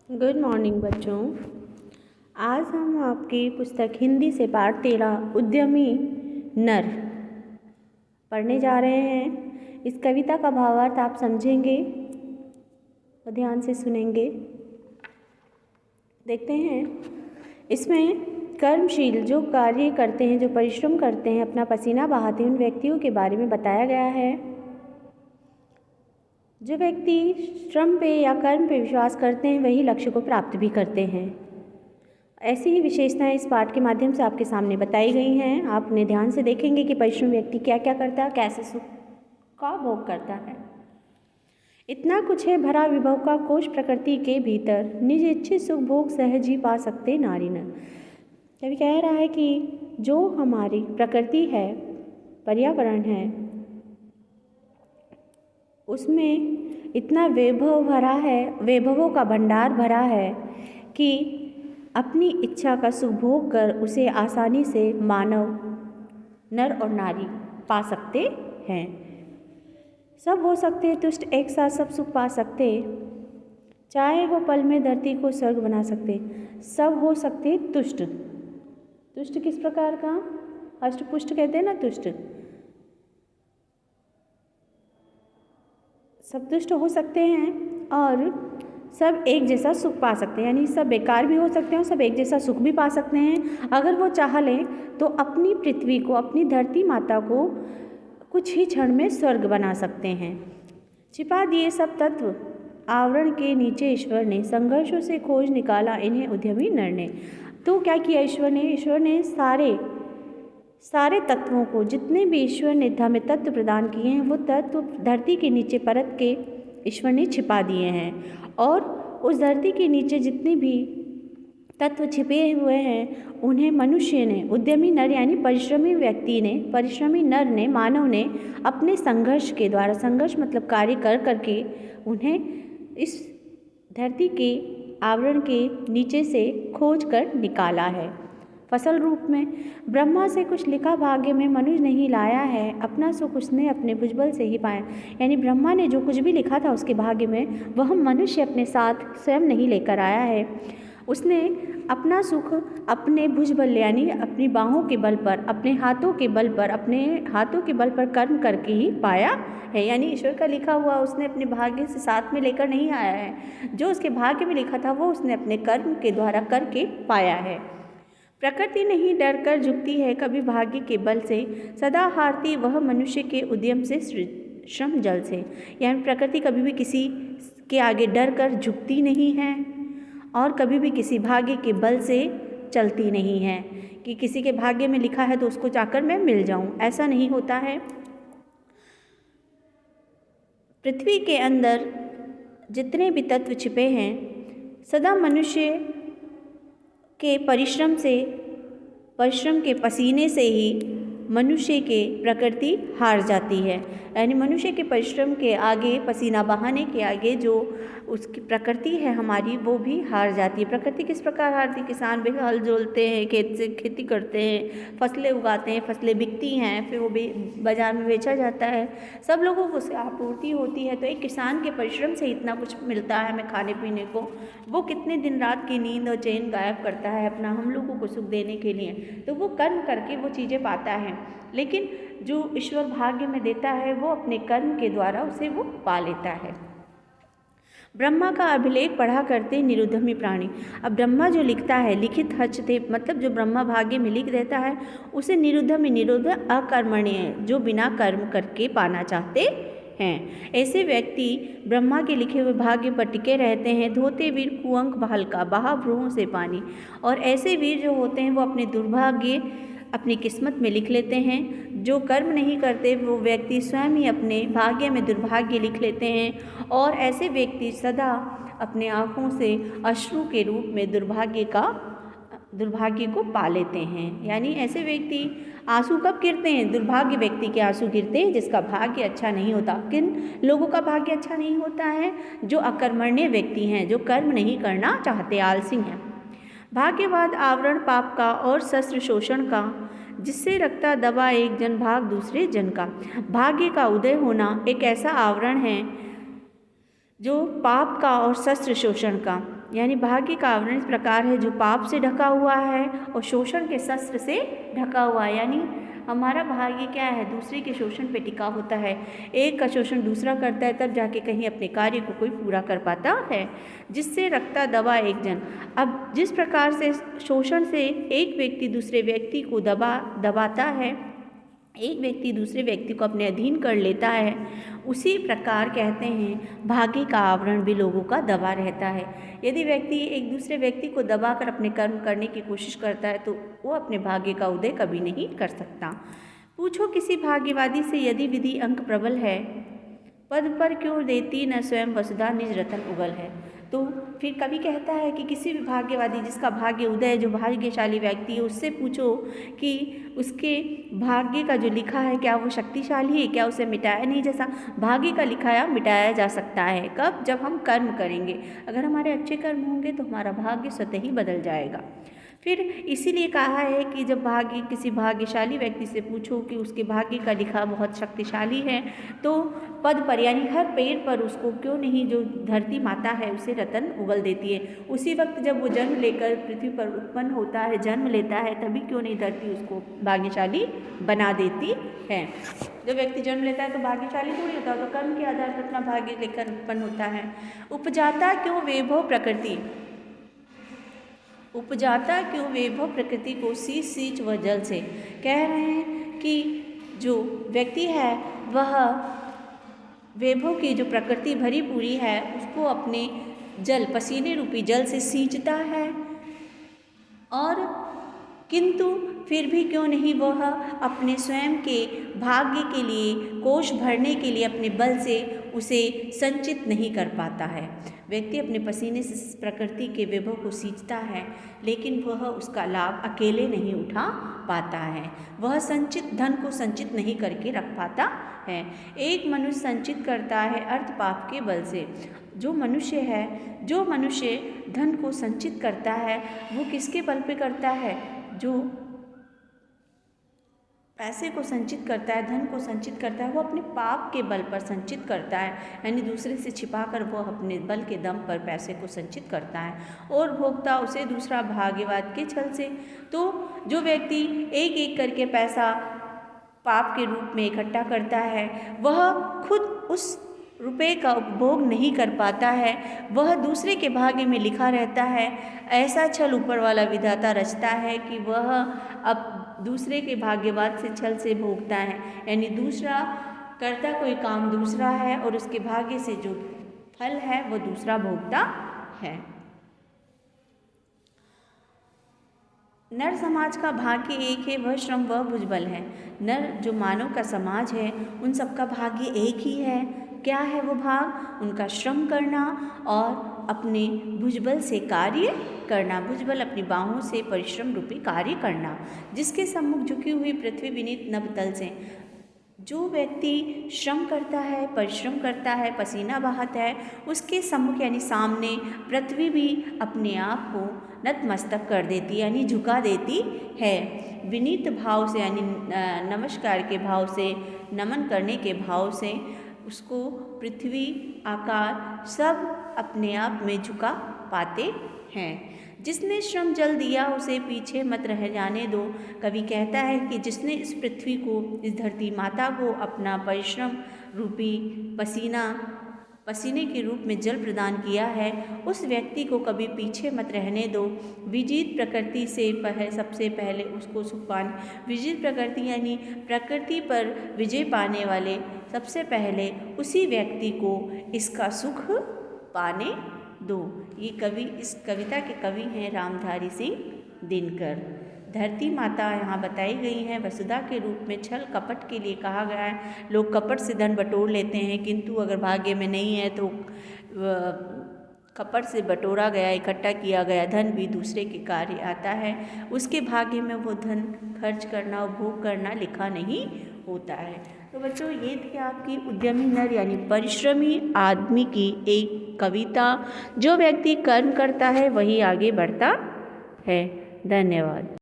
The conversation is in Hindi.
गुड मॉर्निंग बच्चों। आज हम आपकी पुस्तक हिंदी से पाठ 13 उद्यमी नर पढ़ने जा रहे हैं। इस कविता का भावार्थ आप समझेंगे और ध्यान से सुनेंगे। देखते हैं, इसमें कर्मशील जो कार्य करते हैं, जो परिश्रम करते हैं, अपना पसीना बहाते हैं, उन व्यक्तियों के बारे में बताया गया है। जो व्यक्ति श्रम पे या कर्म पे विश्वास करते हैं वही लक्ष्य को प्राप्त भी करते हैं। ऐसी ही विशेषताएं इस पाठ के माध्यम से आपके सामने बताई गई हैं। आप उन्हें ध्यान से देखेंगे कि परिश्रम व्यक्ति क्या क्या करता है, कैसे सुख का भोग करता है। इतना कुछ है भरा विभव का कोश प्रकृति के भीतर, निज इच्छित सुख भोग सहज ही पा सकते नारी नर। कवि कह रहा है कि जो हमारी प्रकृति है, पर्यावरण है, उसमें इतना वैभव भरा है, वैभवों का भंडार भरा है कि अपनी इच्छा का सुख भोग कर उसे आसानी से मानव, नर और नारी पा सकते हैं। सब हो सकते तुष्ट, एक साथ सब सुख पा सकते, चाहे हो पल में धरती को स्वर्ग बना सकते। सब हो सकते तुष्ट। तुष्ट किस प्रकार का? अष्टपुष्ट कहते हैं ना, तुष्ट। सब तुष्ट हो सकते हैं और सब एक जैसा सुख पा सकते हैं, यानी सब बेकार भी हो सकते हैं और सब एक जैसा सुख भी पा सकते हैं। अगर वो चाह लें तो अपनी पृथ्वी को, अपनी धरती माता को कुछ ही क्षण में स्वर्ग बना सकते हैं। छिपा दिए सब तत्व आवरण के नीचे ईश्वर ने, संघर्षों से खोज निकाला इन्हें उद्यमी नर ने। तो क्या किया ईश्वर ने? ईश्वर ने सारे तत्वों को, जितने भी ईश्वर ने हमें तत्व प्रदान किए हैं, वो तत्व धरती के नीचे परत के ईश्वर ने छिपा दिए हैं। और उस धरती के नीचे जितने भी तत्व छिपे हुए हैं उन्हें मनुष्य ने, उद्यमी नर यानी परिश्रमी व्यक्ति ने, परिश्रमी नर ने, मानव ने अपने संघर्ष के द्वारा, संघर्ष मतलब कार्य कर करके उन्हें इस धरती के आवरण के नीचे से खोज कर निकाला है। फसल रूप में ब्रह्मा से कुछ लिखा भाग्य में मनुष्य नहीं लाया है, अपना सुख उसने अपने भुजबल से ही पाया। यानी ब्रह्मा ने जो कुछ भी लिखा था उसके भाग्य में, वह मनुष्य अपने साथ स्वयं नहीं लेकर आया है। उसने अपना सुख अपने भुजबल यानी अपनी बाहों के बल पर, अपने हाथों के बल पर, अपने हाथों के बल पर कर्म करके ही पाया है। यानी ईश्वर का लिखा हुआ उसने अपने भाग्य से साथ में लेकर नहीं आया है। जो उसके भाग्य में लिखा था वो उसने अपने कर्म के द्वारा करके पाया है। प्रकृति नहीं डर कर झुकती है कभी भाग्य के बल से, सदा हारती वह मनुष्य के उद्यम से, श्रम जल से। यानी प्रकृति कभी भी किसी के आगे डर कर झुकती नहीं है और कभी भी किसी भाग्य के बल से चलती नहीं है कि किसी के भाग्य में लिखा है तो उसको जाकर मैं मिल जाऊं, ऐसा नहीं होता है। पृथ्वी के अंदर जितने भी तत्व छिपे हैं, सदा मनुष्य के परिश्रम के पसीने से ही मनुष्य के प्रकृति हार जाती है। यानी मनुष्य के परिश्रम के आगे, पसीना बहाने के आगे जो उसकी प्रकृति है हमारी, वो भी हार जाती है। प्रकृति किस प्रकार हारती? किसान भी हल जोलते हैं, खेत से खेती करते हैं, फसलें उगाते हैं, फसलें बिकती हैं, फिर वो बाजार में बेचा जाता है, सब लोगों को उससे आपूर्ति होती है। तो एक किसान के परिश्रम से इतना कुछ मिलता है हमें खाने पीने को। वो कितने दिन रात की नींद और चैन गायब करता है अपना हम लोगों को सुख देने के लिए, तो वो कर्म करके वो चीज़ें पाता है। लेकिन जो ईश्वर भाग्य में देता है वो अपने कर्म के द्वारा उसे वो पा लेता है। ब्रह्मा का अभिलेख पढ़ा करते निरुद्धमी प्राणी। अब ब्रह्मा जो लिखता है, लिखित हच थे, मतलब जो ब्रह्मा भाग्य में लिख देता है उसे निरुद्धमी, निरुद्ध अकर्मण्य, जो बिना कर्म करके पाना चाहते हैं। ऐसे व्यक्ति ब्रह्मा के लिखे हुए भाग्य पर टिके रहते हैं। धोते वीर कुअंक बहलका, बहा भ्रूहों से पानी। और ऐसे वीर जो होते हैं वो अपने दुर्भाग्य अपनी किस्मत में लिख लेते हैं। जो कर्म नहीं करते वो व्यक्ति स्वयं ही अपने भाग्य में दुर्भाग्य लिख लेते हैं। और ऐसे व्यक्ति सदा अपने आँखों से अश्रु के रूप में दुर्भाग्य को पा लेते हैं। यानी ऐसे व्यक्ति आंसू कब गिरते हैं? दुर्भाग्य व्यक्ति के आंसू गिरते हैं जिसका भाग्य अच्छा नहीं होता। किन लोगों का भाग्य अच्छा नहीं होता है? जो अकर्मण्य व्यक्ति हैं, जो कर्म नहीं करना चाहते, आलसी हैं। भाग्यवाद आवरण पाप का और शस्त्र शोषण का, जिससे रखता दबा एक जन भाग दूसरे जन का। भाग्य का उदय होना एक ऐसा आवरण है जो पाप का और शस्त्र शोषण का, यानी भाग्य का आवरण इस प्रकार है जो पाप से ढका हुआ है और शोषण के शस्त्र से ढका हुआ है। यानी हमारा भाग्य क्या है, दूसरे के शोषण पे टिका होता है। एक का शोषण दूसरा करता है तब जाके कहीं अपने कार्य को कोई पूरा कर पाता है। जिससे रखता दबा एक जन। अब जिस प्रकार से शोषण से एक व्यक्ति दूसरे व्यक्ति को दबाता है, एक व्यक्ति दूसरे व्यक्ति को अपने अधीन कर लेता है, उसी प्रकार कहते हैं भाग्य का आवरण भी लोगों का दबा रहता है। यदि व्यक्ति एक दूसरे व्यक्ति को दबाकर अपने कर्म करने की कोशिश करता है तो वो अपने भाग्य का उदय कभी नहीं कर सकता। पूछो किसी भाग्यवादी से, यदि विधि अंक प्रबल है, पद पर क्यों देती न स्वयं वसुधा निज रतन उगल है। तो फिर कवि कहता है कि किसी भी भाग्यवादी जिसका भाग्य उदय, जो भाग्यशाली व्यक्ति है, उससे पूछो कि उसके भाग्य का जो लिखा है क्या वो शक्तिशाली है, क्या उसे मिटाया नहीं। जैसा भाग्य का लिखाया मिटाया जा सकता है कब, जब हम कर्म करेंगे। अगर हमारे अच्छे कर्म होंगे तो हमारा भाग्य स्वतः ही बदल जाएगा। फिर इसीलिए कहा है कि जब किसी भाग्यशाली व्यक्ति से पूछो कि उसके भाग्य का लिखा बहुत शक्तिशाली है, तो पद पर यानी हर पेड़ पर उसको क्यों नहीं, जो धरती माता है उसे रतन उगल देती है। उसी वक्त जब वो जन्म लेकर पृथ्वी पर उत्पन्न होता है, जन्म लेता है, तभी क्यों नहीं धरती उसको भाग्यशाली बना देती है। जब व्यक्ति जन्म लेता है तो भाग्यशाली थोड़ी होता है, तो कर्म के आधार पर अपना भाग्य लेकर उत्पन्न होता है। उपजाता क्यों वैभव प्रकृति, उपजाता क्यों वैभव प्रकृति को सींच सींच व जल से। कह रहे हैं कि जो व्यक्ति है वह वैभव की जो प्रकृति भरी पूरी है उसको अपने जल, पसीने रूपी जल से सींचता है, और किंतु फिर भी क्यों नहीं वह अपने स्वयं के भाग्य के लिए, कोष भरने के लिए अपने बल से उसे संचित नहीं कर पाता है। व्यक्ति अपने पसीने से प्रकृति के वैभव को सींचता है, लेकिन वह उसका लाभ अकेले नहीं उठा पाता है। वह संचित धन को संचित नहीं करके रख पाता है। एक मनुष्य संचित करता है अर्थ पाप के बल से। जो मनुष्य धन को संचित करता है वो किसके बल पे करता है, जो पैसे को संचित करता है, धन को संचित करता है, वो अपने पाप के बल पर संचित करता है। यानी दूसरे से छिपाकर वो अपने बल के दम पर पैसे को संचित करता है और भोगता उसे दूसरा भाग्यवाद के छल से। तो जो व्यक्ति एक एक करके पैसा पाप के रूप में इकट्ठा करता है, वह खुद उस रुपये का उपभोग नहीं कर पाता है, वह दूसरे के भाग्य में लिखा रहता है। ऐसा छल ऊपर वाला विधाता रचता है कि वह अब दूसरे के भाग्यवाद से छल से भोगता है। यानी दूसरा करता कोई काम दूसरा है और उसके भाग्य से जो फल है वो दूसरा भोगता है। नर समाज का भाग्य एक है, वह श्रम वह भुजबल है। नर जो मानव का समाज है उन सबका भाग्य एक ही है। क्या है वो भाग? उनका श्रम करना और अपने भुजबल से कार्य करना। भुजबल अपनी बाहों से परिश्रम रूपी कार्य करना। जिसके सम्मुख झुकी हुई पृथ्वी विनीत नभतल से। जो व्यक्ति श्रम करता है, परिश्रम करता है, पसीना बहाता है, उसके सम्मुख यानी सामने पृथ्वी भी अपने आप को नतमस्तक कर देती है, यानी झुका देती है। विनीत भाव से यानी नमस्कार के भाव से, नमन करने के भाव से उसको पृथ्वी, आकाश सब अपने आप में झुका पाते हैं। जिसने श्रम जल दिया उसे पीछे मत रह जाने दो। कवि कहता है कि जिसने इस पृथ्वी को, इस धरती माता को अपना परिश्रम रूपी पसीने के रूप में जल प्रदान किया है, उस व्यक्ति को कभी पीछे मत रहने दो। विजित प्रकृति से सबसे पहले उसको सुख पाने, विजित प्रकृति यानी प्रकृति पर विजय पाने वाले सबसे पहले उसी व्यक्ति को इसका सुख पाने दो। ये कवि, इस कविता के कवि हैं रामधारी सिंह दिनकर। धरती माता यहाँ बताई गई हैं वसुधा के रूप में। छल कपट के लिए कहा गया है। लोग कपट से धन बटोर लेते हैं, किंतु अगर भाग्य में नहीं है तो कपट से बटोरा गया, इकट्ठा किया गया धन भी दूसरे के कार्य आता है। उसके भाग्य में वो धन खर्च करना और भोग करना लिखा नहीं होता है। तो बच्चों, ये थी आपकी उद्यमी नर यानी परिश्रमी आदमी की एक कविता। जो व्यक्ति कर्म करता है वही आगे बढ़ता है। धन्यवाद।